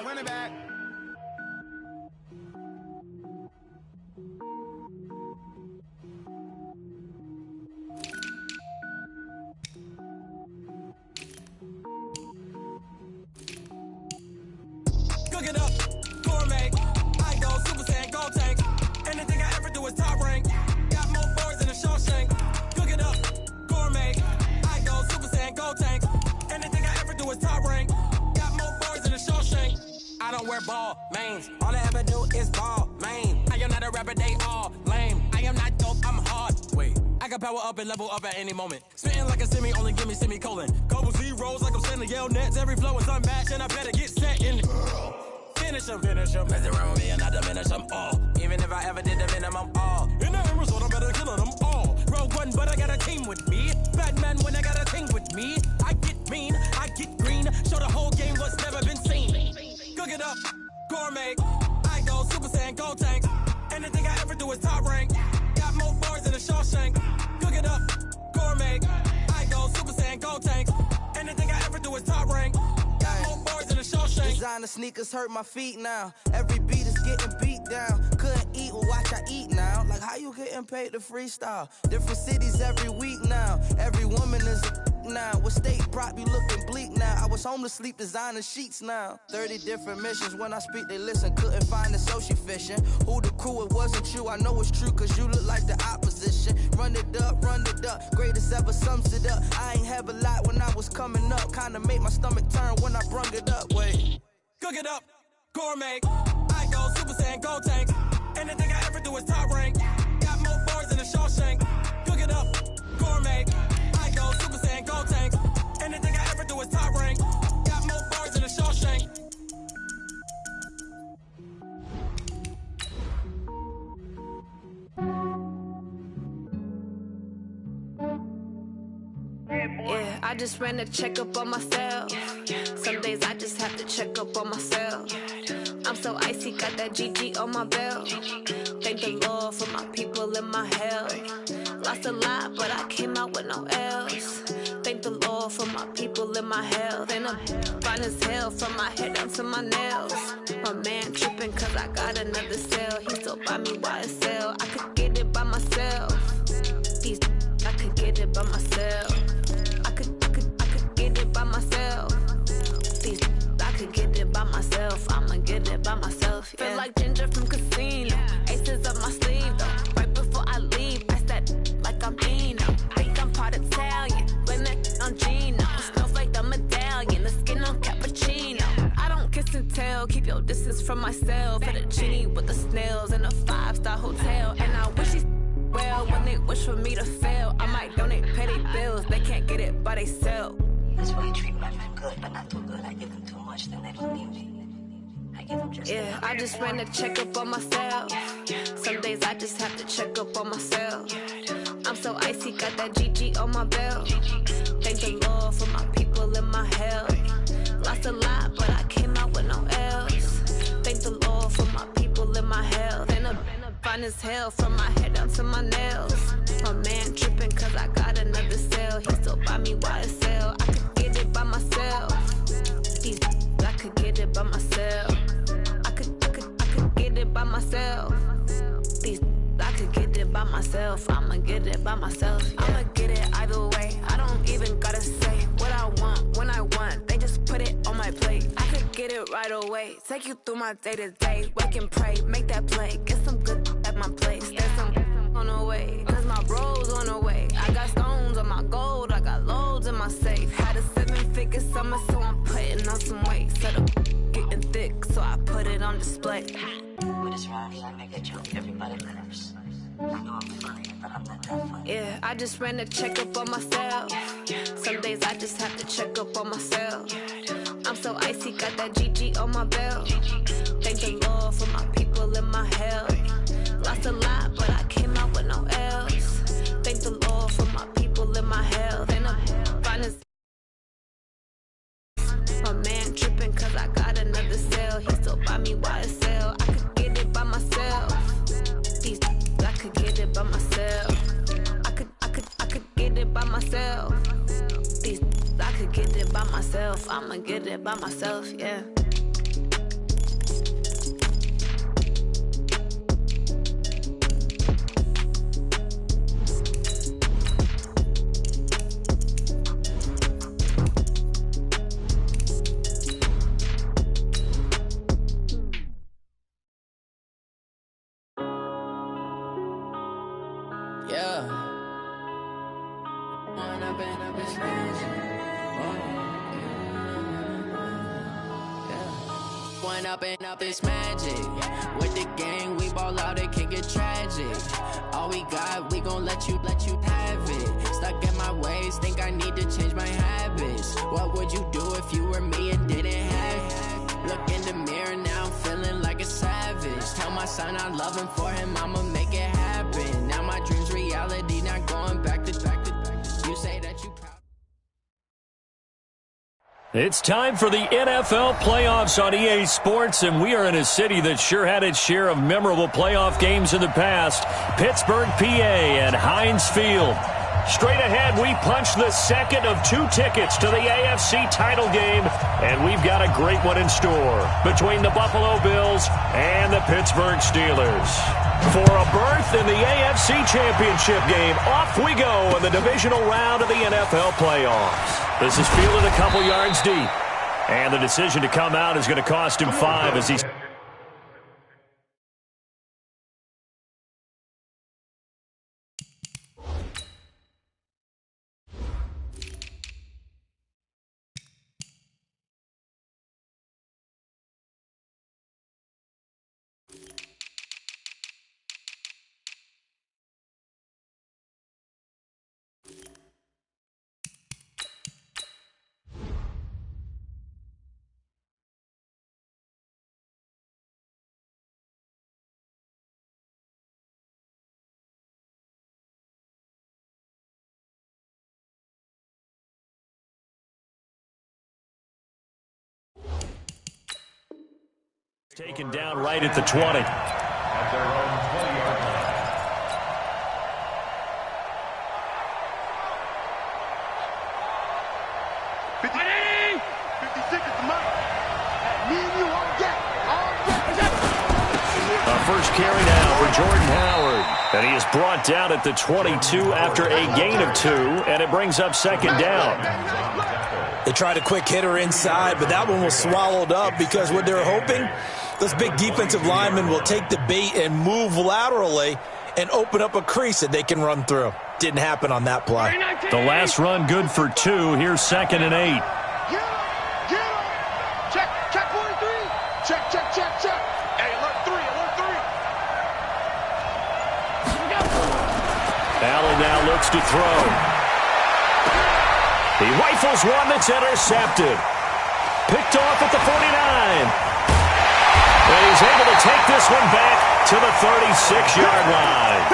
run it back. Cook it up, gourmet. I go Super Saiyan, gold tank. Anything I ever do is top rank. Got more boards than a Shawshank. Cook it up, gourmet. I go Super Saiyan, gold tank. Anything I ever do is top rank. Got more boards than a Shawshank. I don't wear ball mains. All I ever do is ball main. I am not a rapper, they all lame. I am not dope, I'm hard. Wait, I can power up and level up at any moment. Spitting like a semi, only give me semicolon. Couple zeros like I'm sending Yale Nets. Every flow is unmatched and I better get set in. Finish them. Mess around with me and I diminish them all. Even if I ever did the minimum all. In the end result, I'm better killing them all. Rogue one, but I got a team with me. Batman when I got a team with me. I get mean, I get green. Show the whole game what's never been seen. Cook it up, gourmet. I go Super Saiyan, gold tank. Anything I ever do is top rank. Got more bars than a Shawshank. Cook it up, gourmet. I go Super Saiyan, gold tank. Anything I ever do is top rank. Got more bars than a Shawshank. Designer sneakers hurt my feet now. Every beat is getting beat down. Couldn't eat, well watch I eat now. Like how you getting paid to freestyle? Different cities every week now. Every woman is a now. What state prop you looking bleak now? I was home to sleep designer sheets now. 30 different missions. When I speak they listen. Couldn't find it so she fishing. Who the crew? It wasn't you. I know it's true cause you look like the opposition. Run it up. Greatest ever sums it up. I ain't have a lot when I was coming up. Kinda made my stomach turn when I brung it up. Wait. Cook it up, gourmet. I go Super Saiyan, gold tank. Anything I ever do is top rank. Got more bars than a Shawshank. Cook it up, gourmet. I go Super Saiyan, gold tank. Anything I ever do is top rank. Got more bars than a Shawshank. Yeah, I just ran a checkup on myself. Some days I just have to check up on myself. I'm so icy, got that GG on my belt. Thank the Lord for my people in my health. Lost a lot, but I came out with no L's. Thank the Lord for my people in my health. And I'm fine as hell from my head down to my nails. My man tripping cause I got another cell. He still buy me YSL. I could get it by myself. These I could get it by myself. I could get it by myself. These I could get it by myself. I'ma get it by myself. Yeah. Feel like Ginger from Casino. Aces up my sleeve though. Right before I leave, pass that like I'm Dino. Think I'm part Italian, blame that on Gino. Snowflake the medallion, the skin on cappuccino. I don't kiss and tell, keep your distance from myself. At a genie with the snails in a 5-star hotel. And I wish he's well when they wish for me to fail. I might donate petty bills, they can't get it by they sell. That's why you treat my friend good, but not too good. I give them too much, then they don't need me. I give them just yeah, I just ran a checkup on myself. Some days I just have to check up on myself. I'm so icy, got that GG on my belt. Thank the Lord for my people in my health. Lost a lot, but I came out with no L's. Thank the Lord for my people in my health. And I'm fine as hell from my head down to my nails. My man tripping cause I got another cell. He still buy me YSL. I could get it by myself. These I could get it by myself. I could get it by myself. These I could get it by myself. I'ma get it by myself. Yeah. I'ma get it either way. I don't even gotta say what I want when I want. They just put it on my plate. I could get it right away. Take you through my day to day. Wake and pray, make that play. Get some good at my place. There's some on the way. Cause my bro's on the way. I got stones on my gold. I got loads in my safe. Had a 7-figure summer, so I'm putting on some weight. Set up getting thick, so I put it on display. With this rhyme, I make a joke, everybody laughs. I know I'm funny, but I'm not that funny. Yeah, I just ran a checkup on myself. Some days I just have to check up on myself. I'm so icy, got that GG on my belt. Thank the Lord for my people in my health. Lost a lot, but I came out with no L's. Thank the Lord for my people in my health. And I'm fine as my man tripping cause I got another cell. He still buy me YSL. I could get it by myself. These I could get it by myself. I could get it by myself. These I could get it by myself. I'ma get it by myself, yeah. Yeah. One up and up is magic. With the gang, we ball out, it can get tragic. All we got, we gon' let you have it. Stuck in my ways, think I need to change my habits. What would you do if you were me and didn't have it? Look in the mirror, now I'm feeling like a savage. Tell my son I love him, for him I'ma make it happen. Now my dream's reality, not going back to. You say that you proud. It's time for the NFL playoffs on EA Sports, and we are in a city that sure had its share of memorable playoff games in the past. Pittsburgh, PA at Heinz Field. Straight ahead, we punch the second of 2 tickets to the AFC title game, and we've got a great one in store between the Buffalo Bills and the Pittsburgh Steelers. For a berth in the AFC Championship game, off we go in the divisional round of the NFL playoffs. This is fielded a couple yards deep, and the decision to come out is going to cost him 5 as he's... Taken down right at the 20. At their own 20-yard line. 56 is the mark. Me and you on deck. First carry now for Jordan Howard. And he is brought down at the 22 after a gain of 2, and it brings up second down. They tried a quick hitter inside, but that one was swallowed up because what they're hoping, those big defensive linemen will take the bait and move laterally and open up a crease that they can run through. Didn't happen on that play. The last run good for 2. Here's 2nd and 8. Check 43. Check. Hey, alert 3. Allen now looks to throw. He rifles one that's intercepted. Picked off at the 49. And he's able to take this one back to the 36-yard line.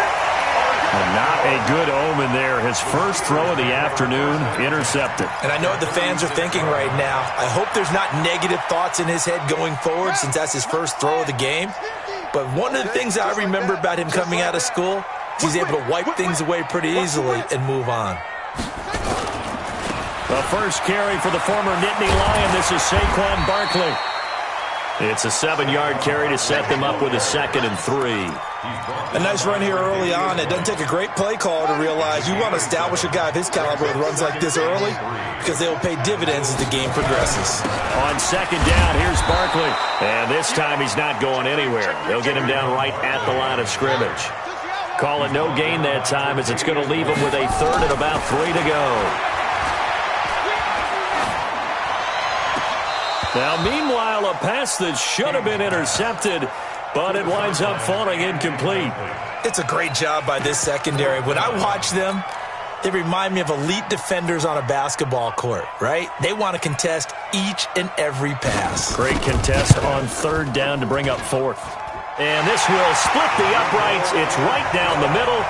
And not a good omen there. His first throw of the afternoon, intercepted. And I know what the fans are thinking right now. I hope there's not negative thoughts in his head going forward since that's his first throw of the game. But one of the things I remember about him coming out of school, he's able to wipe things away pretty easily and move on. The first carry for the former Nittany Lion. This is Saquon Barkley. It's a 7-yard carry to set them up with a 2nd and 3. A nice run here early on. It doesn't take a great play call to realize you want to establish a guy of his caliber with runs like this early because they will pay dividends as the game progresses. On 2nd down, here's Barkley. And this time he's not going anywhere. They'll get him down right at the line of scrimmage. Call it no gain that time as it's going to leave him with a 3rd and about 3 to go. Now, meanwhile, a pass that should have been intercepted, but it winds up falling incomplete. It's a great job by this secondary. When I watch them, they remind me of elite defenders on a basketball court, right? They want to contest each and every pass. Great contest on 3rd down to bring up 4th. And this will split the uprights. It's right down the middle.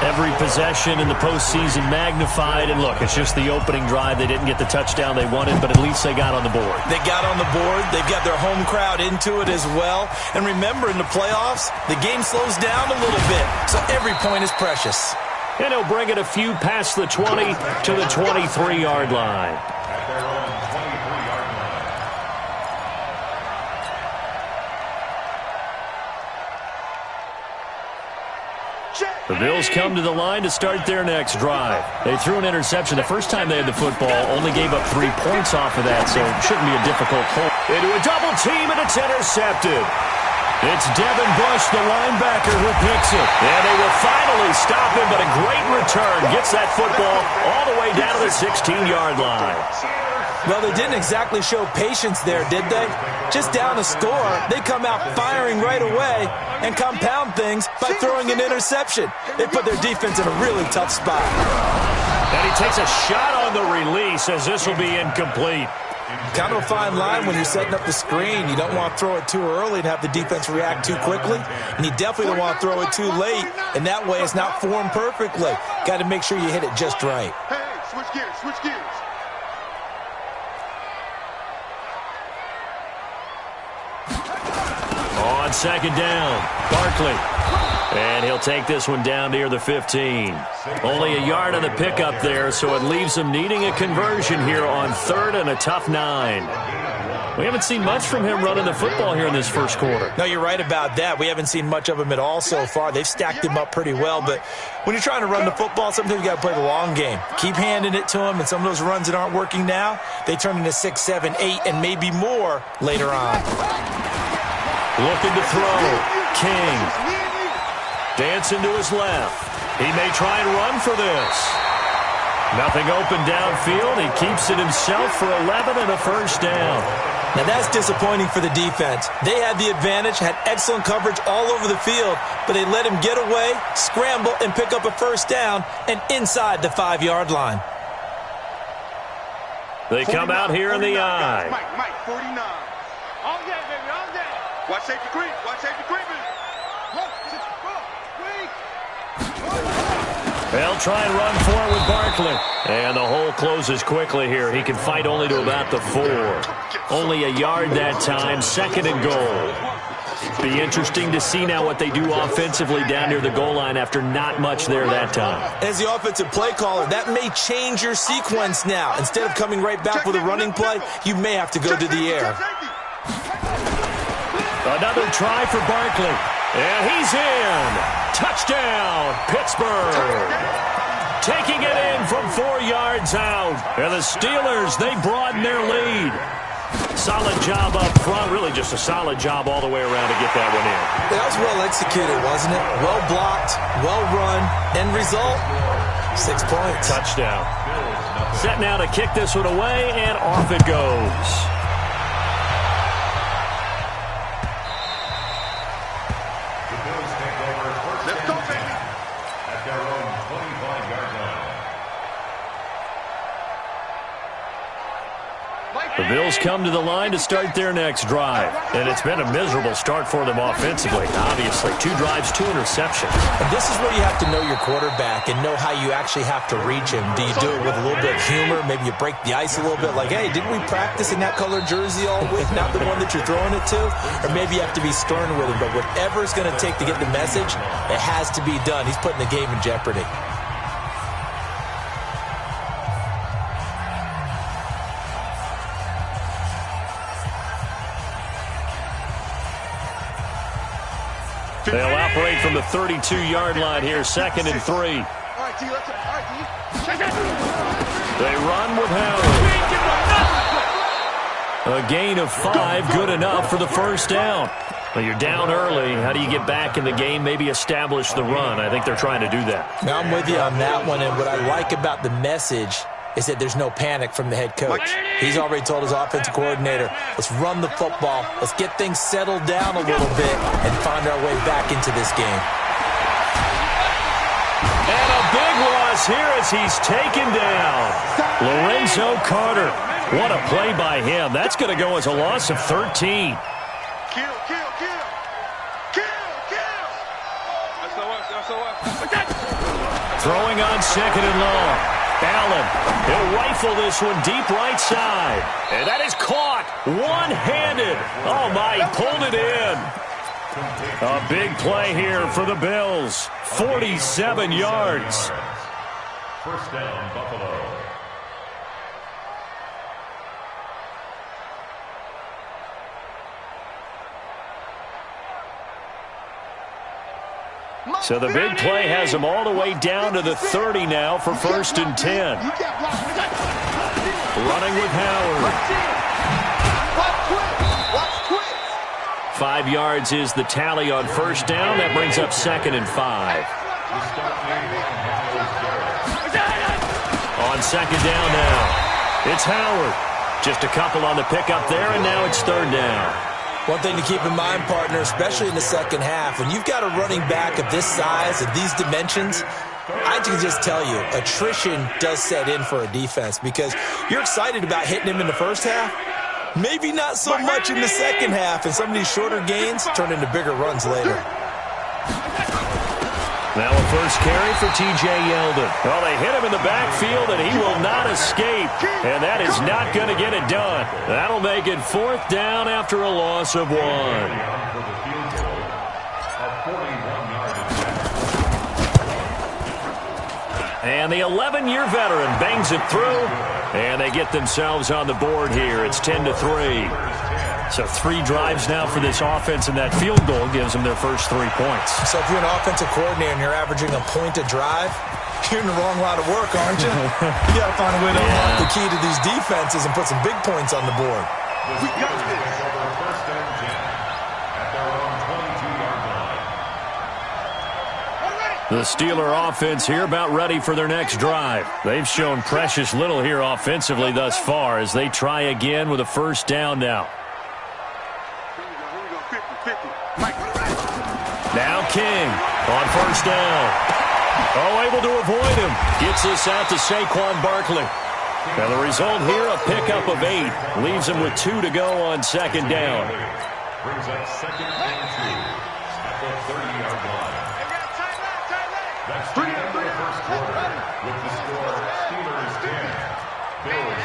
Every possession in the postseason magnified. And look, it's just the opening drive. They didn't get the touchdown they wanted, but at least they got on the board. They got on the board. They've got their home crowd into it as well. And remember, in the playoffs, the game slows down a little bit, so every point is precious. And he'll bring it a few past the 20 to the 23-yard line. The Bills come to the line to start their next drive. They threw an interception the first time they had the football, only gave up 3 points off of that, so it shouldn't be a difficult hole. Into a double team, and it's intercepted. It's Devin Bush, the linebacker, who picks it. And they will finally stop him, but a great return. Gets that football all the way down to the 16-yard line. Well, they didn't exactly show patience there, did they? Just down a score, they come out firing right away and compound things by throwing an interception. They put their defense in a really tough spot. And he takes a shot on the release as this will be incomplete. Kind of a fine line when you're setting up the screen. You don't want to throw it too early and have the defense react too quickly. And you definitely don't want to throw it too late, and that way it's not formed perfectly. Got to make sure you hit it just right. Hey, switch gears, switch gears. On second down, Barkley. And he'll take this one down near the 15. Only a yard on the pickup there, so it leaves him needing a conversion here on 3rd and a tough 9. We haven't seen much from him running the football here in this first quarter. No, you're right about that. We haven't seen much of him at all so far. They've stacked him up pretty well, but when you're trying to run the football, sometimes you got to play the long game. Keep handing it to him, and some of those runs that aren't working now, they turn into 6, 7, 8, and maybe more later on. Looking to throw. King. Dancing to his left. He may try and run for this. Nothing open downfield. He keeps it himself for 11 and a first down. Now that's disappointing for the defense. They had the advantage, had excellent coverage all over the field, but they let him get away, scramble, and pick up a first down and inside the 5-yard line. They come out here in the eye. Mike, 49. All day, baby, all day. Watch safety creep, watch safety creeping. They'll try and run for it with Barkley. And the hole closes quickly here. He can fight only to about the 4. Only a yard that time, 2nd and goal. Be interesting to see now what they do offensively down near the goal line after not much there that time. As the offensive play caller, that may change your sequence now. Instead of coming right back with a running play, you may have to go to the air. Another try for Barkley. And he's in. Touchdown, Pittsburgh. Taking it in from 4 yards out. And the Steelers, they broaden their lead. Solid job up front. Really just a solid job all the way around to get that one in. That was well executed, wasn't it? Well blocked, well run. End result, 6 points. Touchdown. Set now to kick this one away, and off it goes. The Bills come to the line to start their next drive. And it's been a miserable start for them offensively. Obviously, 2 drives, 2 interceptions. And this is where you have to know your quarterback and know how you actually have to reach him. Do you do it with a little bit of humor? Maybe you break the ice a little bit like, hey, didn't we practice in that colored jersey all week, not the one that you're throwing it to? Or maybe you have to be stern with him. But whatever it's going to take to get the message, it has to be done. He's putting the game in jeopardy. They'll operate from the 32-yard line here, 2nd and 3. They run with Howard. A gain of 5, good enough for the first down. Well, you're down early. How do you get back in the game, maybe establish the run? I think they're trying to do that. Now, I'm with you on that one, and what I like about the message is that there's no panic from the head coach. He's already told his offensive coordinator, let's run the football, let's get things settled down a little bit and find our way back into this game. And a big loss here as he's taken down. Lorenzo Carter. What a play by him. That's going to go as a loss of 13. Kill. Throwing on 2nd and long. Allen, he'll rifle this one deep right side. And that is caught one-handed. Oh, my, he pulled it in. A big play here for the Bills. 47 yards. First down, Buffalo. So the big play has them all the way down to the 30 now for 1st and 10. Running with Howard. 5 yards is the tally on first down. That brings up 2nd and 5. On 2nd down now, it's Howard. Just a couple on the pickup there, and now it's 3rd down. One thing to keep in mind, partner, especially in the second half, when you've got a running back of this size, of these dimensions, I can just tell you, attrition does set in for a defense because you're excited about hitting him in the first half. Maybe not so much in the second half, and some of these shorter gains turn into bigger runs later. Now a first carry for T.J. Yeldon. Well, they hit him in the backfield, and he will not escape. And that is not going to get it done. That'll make it 4th down after a loss of 1. And the 11-year veteran bangs it through, and they get themselves on the board here. It's 10-3. So 3 drives now for this offense, and that field goal gives them their first 3 points. So if you're an offensive coordinator and you're averaging a point a drive, you're in the wrong line of work, aren't you? You got to find a way to unlock the key to these defenses and put some big points on the board. We got this. The Steeler offense here about ready for their next drive. They've shown precious little here offensively thus far as they try again with a first down now. Now King on first down. Oh, able to avoid him. Gets this out to Saquon Barkley. Now the result here, a pickup of 8. Leaves him with 2 to go on 2nd down. Brings up 2nd and 2 at the 30-yard line. That's the end of the first quarter with the score Steelers 10, Bills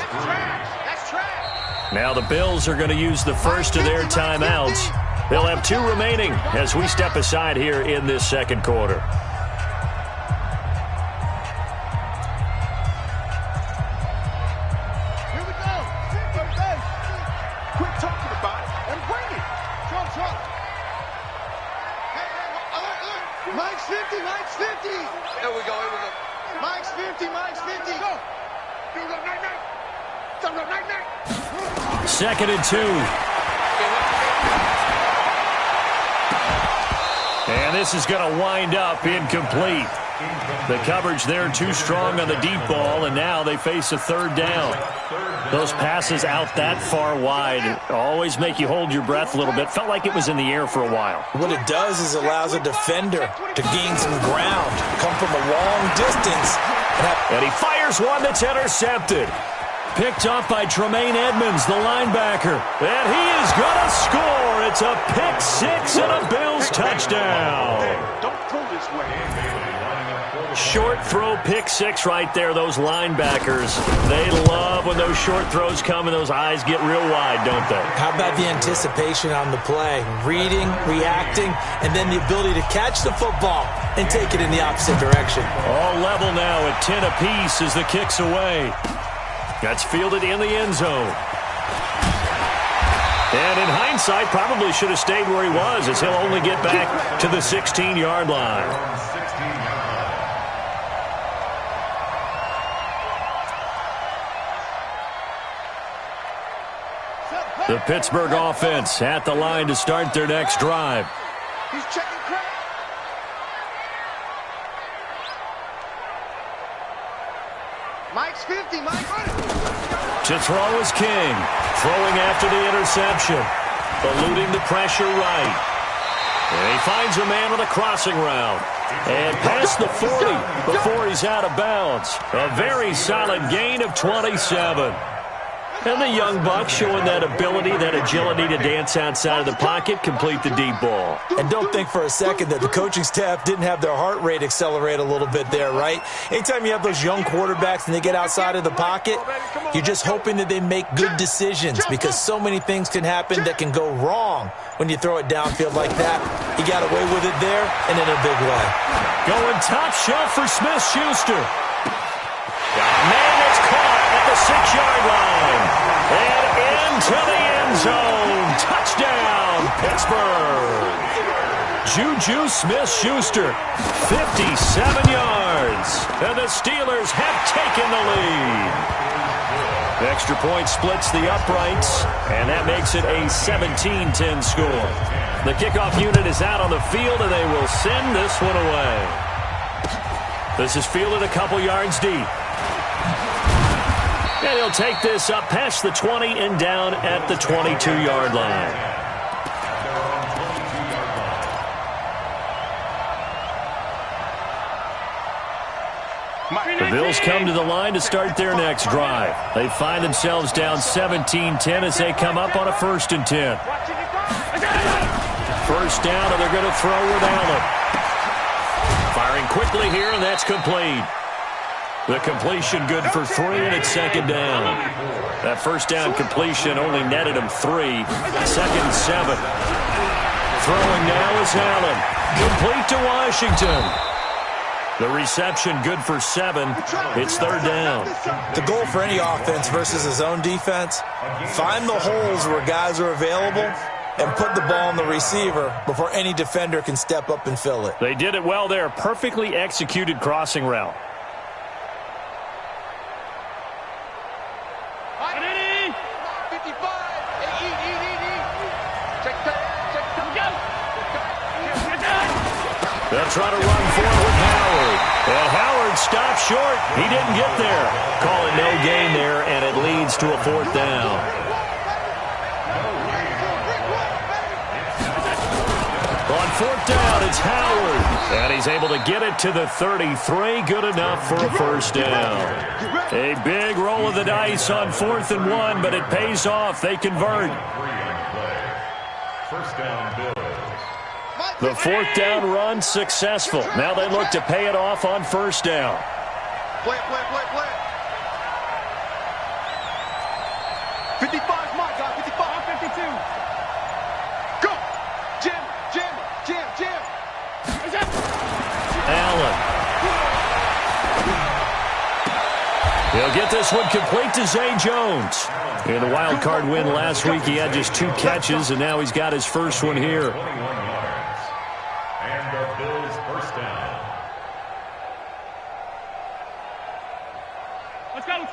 3. Now the Bills are going to use the first of their timeouts. They'll have 2 remaining as we step aside here in this second quarter. Here we go. Quit talking about it and bring it. Trump. Hey, Mike's 50, Mike's 50. Here we go. Mike's 50, Mike's 50. Go. Here we go, night. 2nd and 2. And this is going to wind up incomplete. The coverage there too strong on the deep ball, and now they face a 3rd down. Those passes out that far wide always make you hold your breath a little bit. Felt like it was in the air for a while. What it does is allows a defender to gain some ground, come from a long distance. And he fires one that's intercepted. Picked off by Tremaine Edmonds, the linebacker. And he is going to score. It's a pick 6 and a Bills touchdown. Don't throw this way. Short throw pick 6 right there. Those linebackers, they love when those short throws come and those eyes get real wide, don't they? How about the anticipation on the play? Reading, reacting, and then the ability to catch the football and take it in the opposite direction. All level now at 10 apiece as the kick's away. That's fielded in the end zone. And in hindsight, probably should have stayed where he was as he'll only get back to the 16-yard line. The Pittsburgh offense at the line to start their next drive. He's checking crack. Mike's 50, Mike. To throw is King. Throwing after the interception. Eluding the pressure right. And he finds a man with a crossing route. And past the 40 before he's out of bounds. A very solid gain of 27. And the young buck showing that ability, that agility to dance outside of the pocket, complete the deep ball. And don't think for a second that the coaching staff didn't have their heart rate accelerate a little bit there, right? Anytime you have those young quarterbacks and they get outside of the pocket, you're just hoping that they make good decisions because so many things can happen that can go wrong when you throw it downfield like that. He got away with it there and in a big way. Going top shelf for Smith-Schuster. Man, it's caught at the 6-yard line. And into the end zone. Touchdown, Pittsburgh. Juju Smith-Schuster, 57 yards. And the Steelers have taken the lead. Extra point splits the uprights, and that makes it a 17-10 score. The kickoff unit is out on the field, and they will send this one away. This is fielded a couple yards deep. And he'll take this up past the 20 and down at the 22-yard line. The Bills come to the line to start their next drive. They find themselves down 17-10 as they come up on a 1st and 10. First down, and they're going to throw with Allen. Firing quickly here, and that's complete. The completion good for 3, and it's 2nd down. That first down completion only netted him 3. 2nd and 7. Throwing now is Allen. Complete to Washington. The reception good for 7. It's 3rd down. The goal for any offense versus his own defense, find the holes where guys are available and put the ball on the receiver before any defender can step up and fill it. They did it well there. Perfectly executed crossing route. They'll try to run for it with Howard. And Howard stopped short. He didn't get there. Call it no gain there, and it leads to a 4th down. On 4th down, it's Howard. And he's able to get it to the 33. Good enough for a 1st down. A big roll of the dice on 4th and 1, but it pays off. They convert. 1st down, Bills. The 4th down run successful. Now they look to pay it off on 1st down. Play. 55, my God, 55, 52. Go! Jim. Allen. He'll get this one complete to Zay Jones. In the wild card win last week, he had just 2 catches, and now he's got his first one here.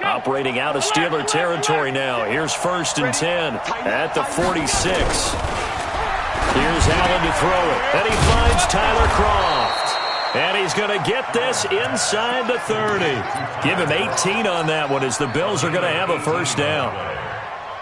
Operating out of Steeler territory now. Here's 1st and 10 at the 46. Here's Allen to throw it. And he finds Tyler Kroft. And he's going to get this inside the 30. Give him 18 on that one as the Bills are going to have a 1st down.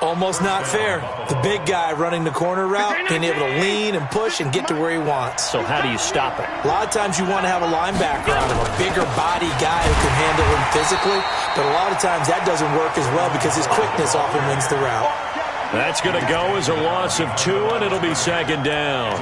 Almost not fair. The big guy running the corner route, being able to lean and push and get to where he wants. So how do you stop it? A lot of times you want to have a linebacker on him, a bigger body guy who can handle him physically, but a lot of times that doesn't work as well because his quickness often wins the route. That's going to go as a loss of 2, and it'll be 2nd down.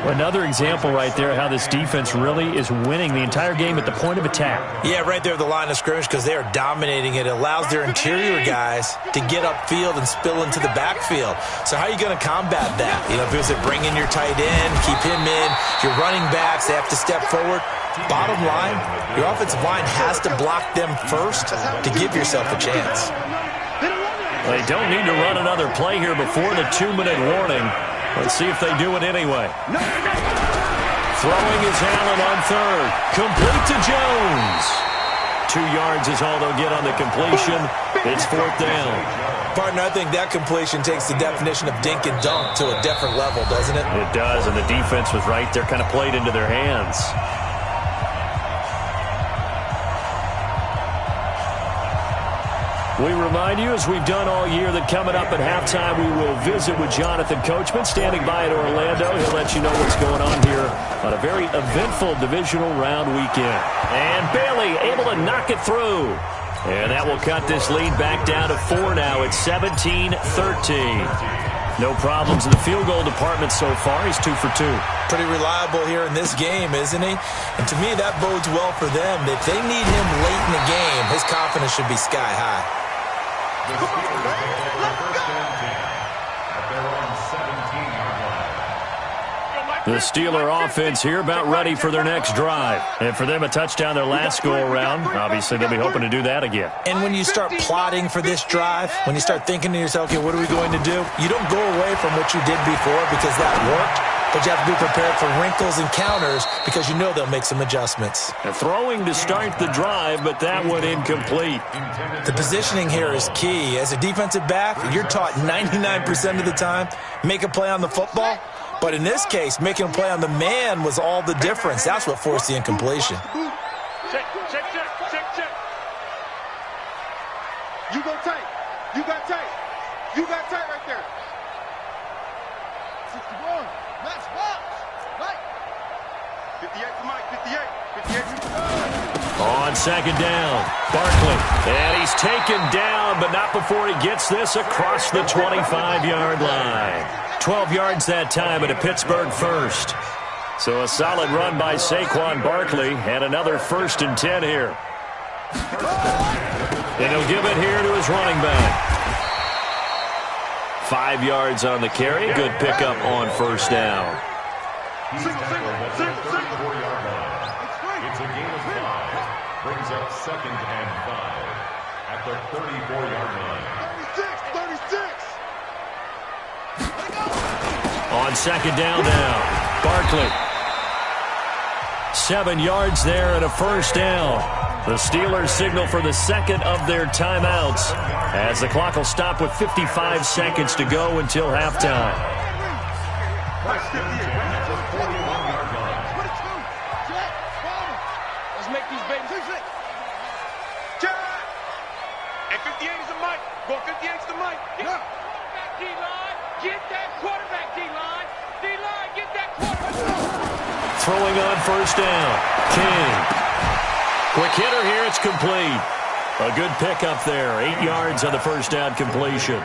Another example right there how this defense really is winning the entire game at the point of attack. Yeah, right there at the line of scrimmage because they are dominating it. It allows their interior guys to get upfield and spill into the backfield. So how are you going to combat that? You know, because bring in your tight end, keep him in. Your running backs, they have to step forward. Bottom line, your offensive line has to block them first to give yourself a chance. They don't need to run another play here before the 2-minute warning. Let's see if they do it anyway. Throwing is Allen on 3rd. Complete to Jones. 2 yards is all they'll get on the completion. It's 4th down. Partner, I think that completion takes the definition of dink and dunk to a different level, doesn't it? It does, and the defense was right there, kind of played into their hands. We remind you, as we've done all year, that coming up at halftime, we will visit with Jonathan Coachman, standing by at Orlando. He'll let you know what's going on here on a very eventful divisional round weekend. And Bailey able to knock it through. And that will cut this lead back down to 4 now. It's 17-13. No problems in the field goal department so far. He's 2 for 2. Pretty reliable here in this game, isn't he? And to me, that bodes well for them. If they need him late in the game, his confidence should be sky high. The Steelers take the 1st and 10 at their own 17-yard line. The Steeler offense here about ready for their next drive. And for them, a touchdown their last go-around. Obviously, they'll be hoping to do that again. And when you start plotting for this drive, when you start thinking to yourself, okay, what are we going to do? You don't go away from what you did before because that worked. but you have to be prepared for wrinkles and counters because you know they'll make some adjustments. And throwing to start the drive, but that one incomplete. The positioning here is key. As a defensive back, you're taught 99% of the time, make a play on the football. But in this case, making a play on the man was all the difference. That's what forced the incompletion. Check. You go tight. You got tight. You got tight right there. 61. Max box. Mike. 58 to Mike. 58. On second down, Barkley. And he's taken down, but not before he gets this across the 25-yard line. 12 yards that time, and a Pittsburgh first. So a solid run by Saquon Barkley, and another 1st and 10 here. And he'll give it here to his running back. 5 yards on the carry. Good pickup on first down. It's a gain of 5. Brings up 2nd and 5 at the 34-yard line. 36. On second down now, Barkley. 7 yards there and a first down. The Steelers signal for the second of their timeouts as the clock will stop with 55 seconds to go until halftime. Let's make these babies. Check. And 58 is the mic. Go 58 is the mic. Yeah. Quarterback D-line. Get that quarterback D-line. D-line, get that quarterback. Throwing on first down, King. Quick hitter here, it's complete. A good pickup there, 8 yards on the first down completion.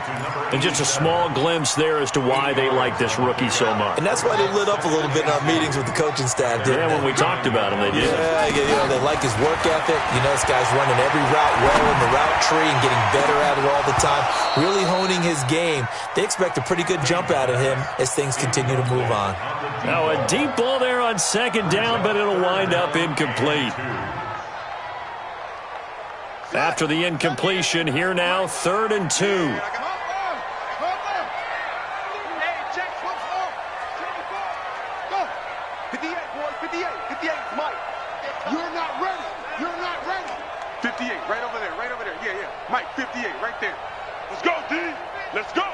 And just a small glimpse there as to why they like this rookie so much. And that's why they lit up a little bit in our meetings with the coaching staff, didn't they? When we talked about him, they did. Yeah, they like his work ethic. This guy's running every route well in the route tree and getting better at it all the time, really honing his game. They expect a pretty good jump out of him as things continue to move on. Now a deep ball there on second down, but it'll wind up incomplete. After the incompletion, here now, 3rd and 2. Hey, check. Go. 58, boys. 58. 58, Mike. You're not ready. 58, right over there. Yeah. Mike, 58, right there. Let's go, D. Let's go.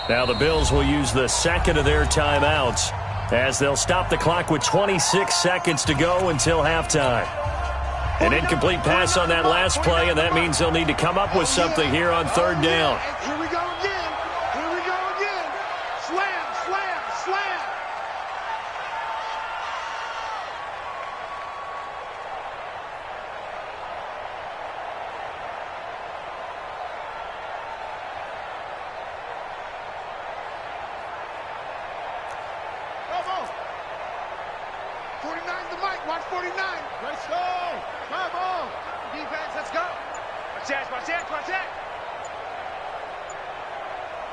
Now the Bills will use the second of their timeouts as they'll stop the clock with 26 seconds to go until halftime. An incomplete pass on that last play, and that means they'll need to come up with something here on 3rd down. Here we go again. Slam. Come on. 49's the mic. Watch 49. Let's go. Come on. Defense, let's go. Watch that.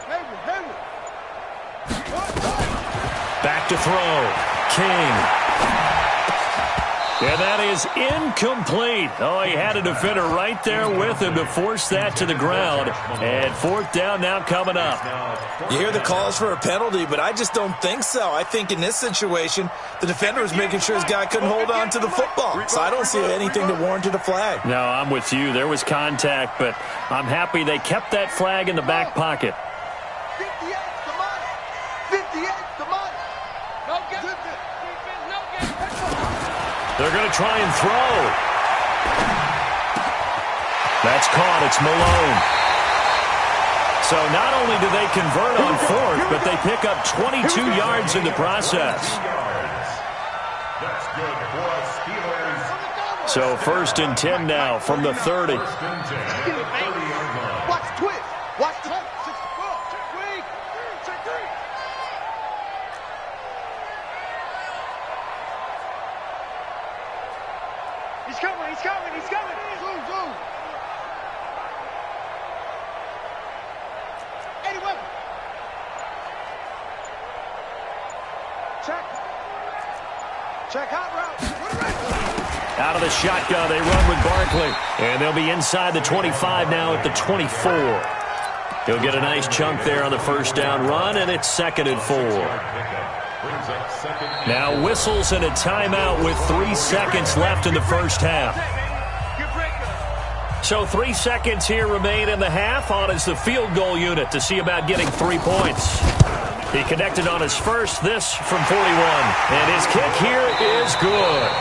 Hayward. Back to throw. King. And that is incomplete. Oh, he had a defender right there with him to force that to the ground. And 4th down now coming up. You hear the calls for a penalty, but I just don't think so. I think in this situation, the defender was making sure his guy couldn't hold on to the football. So I don't see anything that warranted a flag. No, I'm with you. There was contact, but I'm happy they kept that flag in the back pocket. 58's the money. 58's the money. No get it. Defense, no get it. They're going to try and throw. That's caught. It's Malone. So not only do they convert on 4th, but they pick up 22 yards in the process. That's good for us, Steelers. So 1st and 10 now from the 30. Watch twist. Watch the 64. Check 3. He's coming. Zoom. 81. Check hot route. Out of the shotgun, they run with Barkley. And they'll be inside the 25 now at the 24. He'll get a nice chunk there on the first down run, and it's 2nd and 4. Brings up second. Now whistles and a timeout with 3 seconds left in the first half. So 3 seconds here remain in the half. On is the field goal unit to see about getting 3 points. He connected on his first, this from 41. And his kick here is good.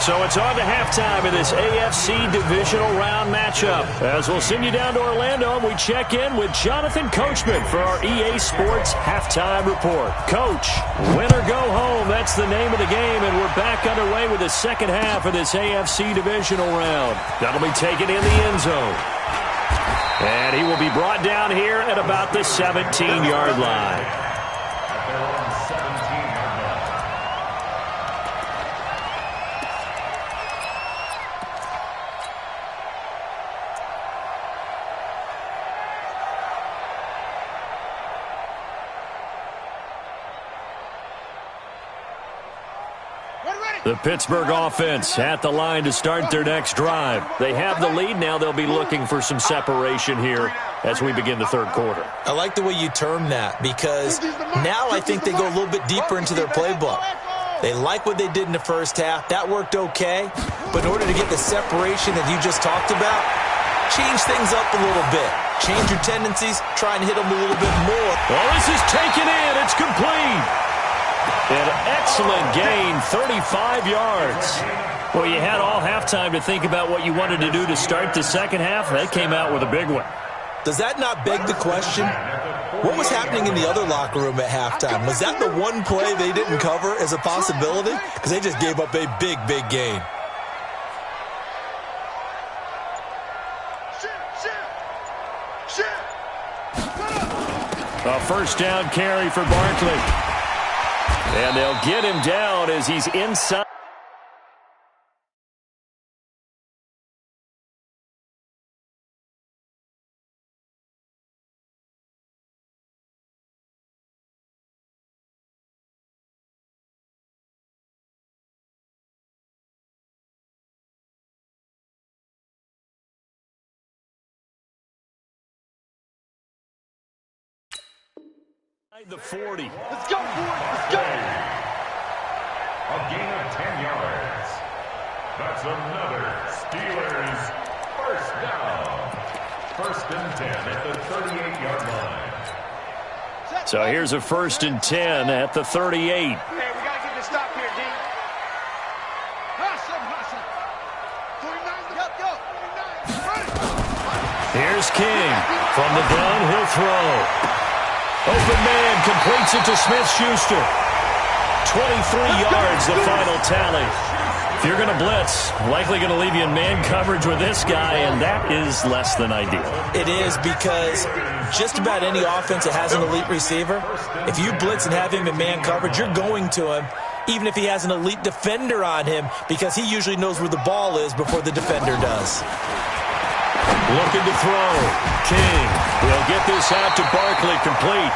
So it's on to halftime of this AFC divisional round matchup. As we'll send you down to Orlando, and we check in with Jonathan Coachman for our EA Sports halftime report. Coach, win or go home, that's the name of the game, and we're back underway with the second half of this AFC divisional round. That'll be taken in the end zone. And he will be brought down here at about the 17-yard line. At their own 17-yard line. The Pittsburgh offense at the line to start their next drive. They have the lead. Now they'll be looking for some separation here as we begin the third quarter. I like the way you term that, because now I think they go a little bit deeper into their playbook. They like what they did in the first half. That worked okay. But in order to get the separation that you just talked about, change things up a little bit. Change your tendencies. Try and hit them a little bit more. Well, this is taken in. It's complete. An excellent gain, 35 yards. Well, you had all halftime to think about what you wanted to do to start the second half. They came out with a big one. Does that not beg the question? What was happening in the other locker room at halftime? Was that the one play they didn't cover as a possibility? Because they just gave up a big, big gain. A first down carry for Barkley. And they'll get him down as he's inside. The 40. Let's go, boys. Let's go. A gain of 10 yards. That's another Steelers first down. First and 10 at the 38-yard line. So here's a first and 10 at the 38. Hey, we got to get this stop here, D. Hustle. 49, go. 49. Here's King from the gun. He'll throw. Open man completes it to Smith-Schuster. 23 yards, the final tally. If you're going to blitz, likely going to leave you in man coverage with this guy, and that is less than ideal. It is, because just about any offense that has an elite receiver, if you blitz and have him in man coverage, you're going to him, even if he has an elite defender on him, because he usually knows where the ball is before the defender does. Looking to throw. King will get this out to Barkley, complete.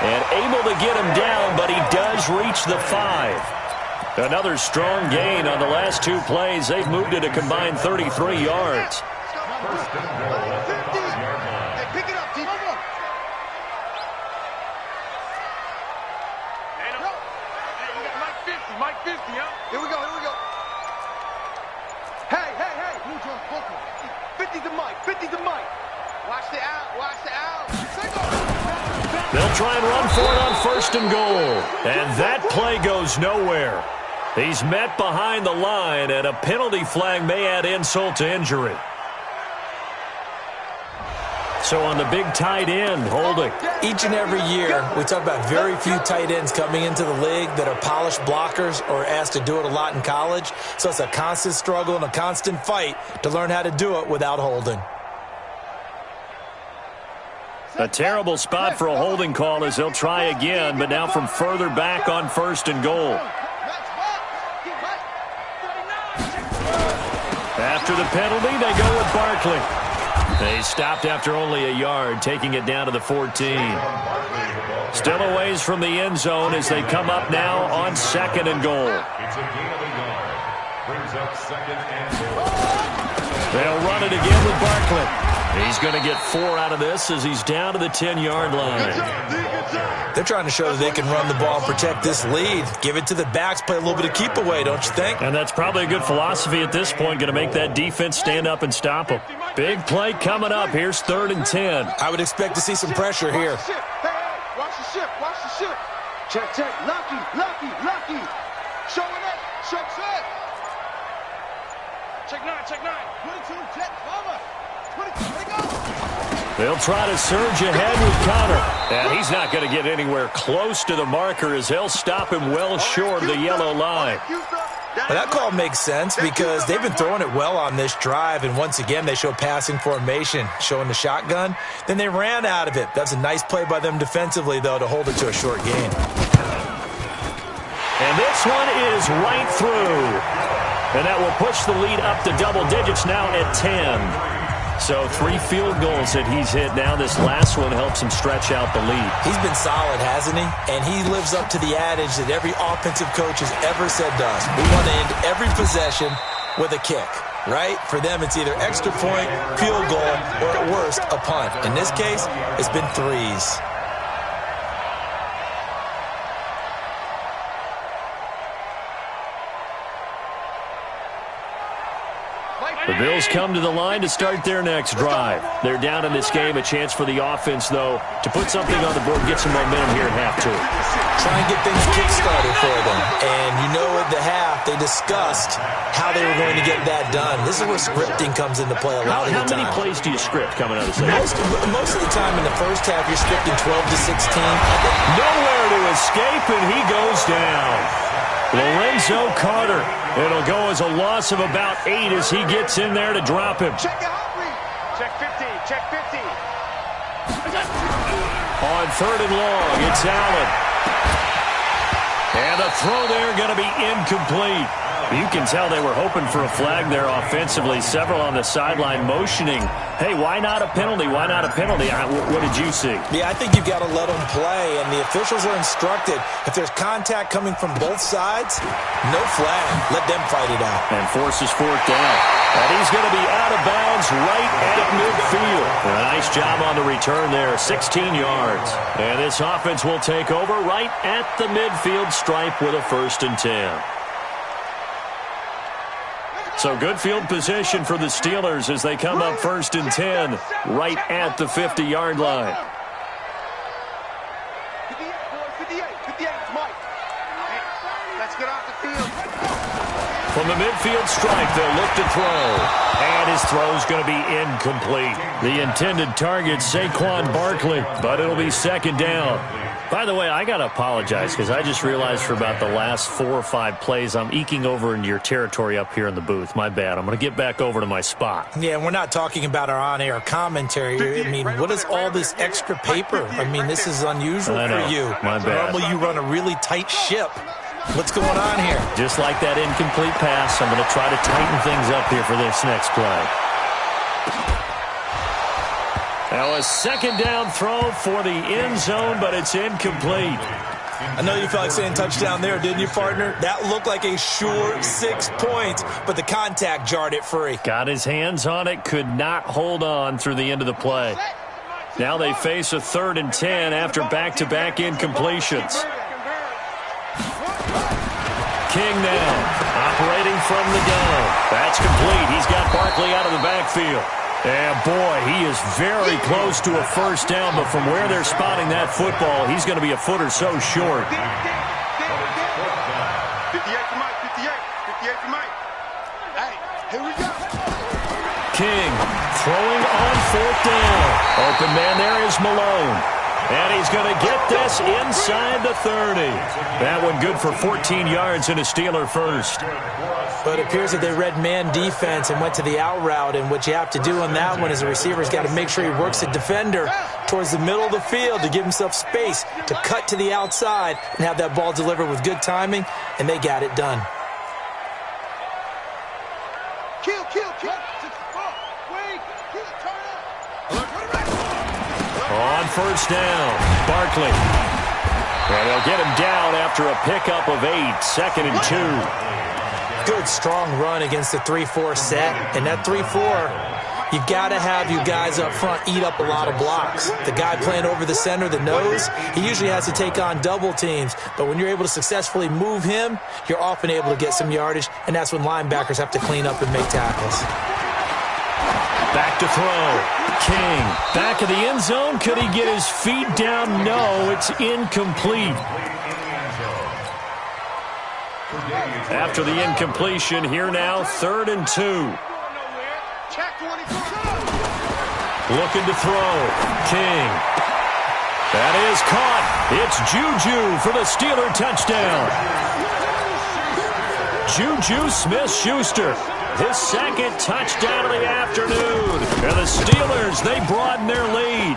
And able to get him down, but he does reach the 5. Another strong gain on the last 2 plays. They've moved it a combined 33 yards. First and goal at the 5-yard line. Hey, pick it up, D. Come on. Hey, we got Mike 50, huh? Here we go. Hey. 50 to Mike. Watch the out. They'll try and run for it on first and goal. And that play goes nowhere. He's met behind the line, and a penalty flag may add insult to injury. So on the big tight end, holding. Each and every year, we talk about very few tight ends coming into the league that are polished blockers or asked to do it a lot in college. So it's a constant struggle and a constant fight to learn how to do it without holding. A terrible spot for a holding call as they'll try again, but now from further back on first and goal. After the penalty, they go with Barkley. They stopped after only a yard, taking it down to the 14. Still a ways from the end zone as they come up now on second and goal. It's a gain of a yard. Brings up second and goal. They'll run it again with Barkley. He's going to get 4 out of this as he's down to the 10-yard line. They're trying to show that they can run the ball and protect this lead. Give it to the backs, play a little bit of keep away, don't you think? And that's probably a good philosophy at this point, going to make that defense stand up and stop them. Big play coming up. Here's 3rd and 10. I would expect to see some pressure here. Watch the ship, watch the ship. Check, check, lucky. Showing up, check. Check 9, 22, check, cover. 22, there you go. They'll try to surge ahead with Connor. And he's not going to get anywhere close to the marker as they'll stop him well short of the yellow line. Well, that call makes sense because they've been throwing it well on this drive, and once again they show passing formation, showing the shotgun. Then they ran out of it. That's a nice play by them defensively, though, to hold it to a short gain. And this one is right through. And that will push the lead up to double digits now at 10. So 3 field goals that he's hit now. This last one helps him stretch out the lead. He's been solid, hasn't he? And he lives up to the adage that every offensive coach has ever said to us. We want to end every possession with a kick, right? For them, it's either extra point, field goal, or at worst, a punt. In this case, it's been 3s. The Bills come to the line to start their next drive. They're down in this game. A chance for the offense, though, to put something on the board, get some momentum here at half-2. Try and get things kick-started for them. And you know at the half, they discussed how they were going to get that done. This is where scripting comes into play a lot of the time. How many plays do you script coming out of the second? Most of the time in the first half, you're scripting 12 to 16. Nowhere to escape, and he goes down. Lorenzo Carter. It'll go as a loss of about 8 as he gets in there to drop him. Check your heart rate. Check 15, check 15. On 3rd and long, it's Allen. And the throw there going to be incomplete. You can tell they were hoping for a flag there offensively. Several on the sideline motioning, hey, why not a penalty? Why not a penalty? What did you see? Yeah, I think you've got to let them play, and the officials are instructed. If there's contact coming from both sides, no flag. Let them fight it out. And forces 4th down. And he's going to be out of bounds right at midfield. A nice job on the return there, 16 yards. And this offense will take over right at the midfield stripe with a 1st and 10. So good field position for the Steelers as they come up 1st and 10 right at the 50-yard line. 58, it's Mike. Let's get off the field. From the midfield stripe, they'll look to throw. And his throw's going to be incomplete. The intended target, Saquon Barkley, but it'll be 2nd down. By the way, I got to apologize because I just realized for about the last 4 or 5 plays, I'm eking over into your territory up here in the booth. My bad. I'm going to get back over to my spot. Yeah, we're not talking about our on-air commentary. I mean, what is all this extra paper? I mean, this is unusual for you. My bad. Normally you run a really tight ship. What's going on here? Just like that incomplete pass, I'm going to try to tighten things up here for this next play. Now a 2nd down throw for the end zone, but it's incomplete. I know you felt like saying touchdown there, didn't you, partner? That looked like a sure 6 points, but the contact jarred it free. Got his hands on it, could not hold on through the end of the play. Now they face a 3rd and 10 after back-to-back incompletions. King now, operating from the gun. That's complete. He's got Barkley out of the backfield. And, boy, he is very close to a 1st down, but from where they're spotting that football, he's going to be a foot or so short. 58 to Mike, 58 to Mike. Hey, here we go. King throwing on 4th down. Open man there is Malone. And he's going to get this inside the 30. That one good for 14 yards and a Steeler 1st. But it appears that they read man defense and went to the out route. And what you have to do on that one is the receiver's got to make sure he works the defender towards the middle of the field to give himself space to cut to the outside and have that ball delivered with good timing, and they got it done. Kill. On 1st down, Barkley. And they'll get him down after a pickup of 8, 2nd and 2. Good, strong run against the 3-4 set. And that 3-4, You got to have you guys up front eat up a lot of blocks. The guy playing over the center, the nose, he usually has to take on double teams. But when you're able to successfully move him, you're often able to get some yardage, and that's when linebackers have to clean up and make tackles. Back to throw. King, back of the end zone. Could he get his feet down? No, it's incomplete. After the incompletion, here now, 3rd and 2. Looking to throw. King. That is caught. It's Juju for the Steeler touchdown. Juju Smith-Schuster, his 2nd touchdown of the afternoon. And the Steelers, they broaden their lead.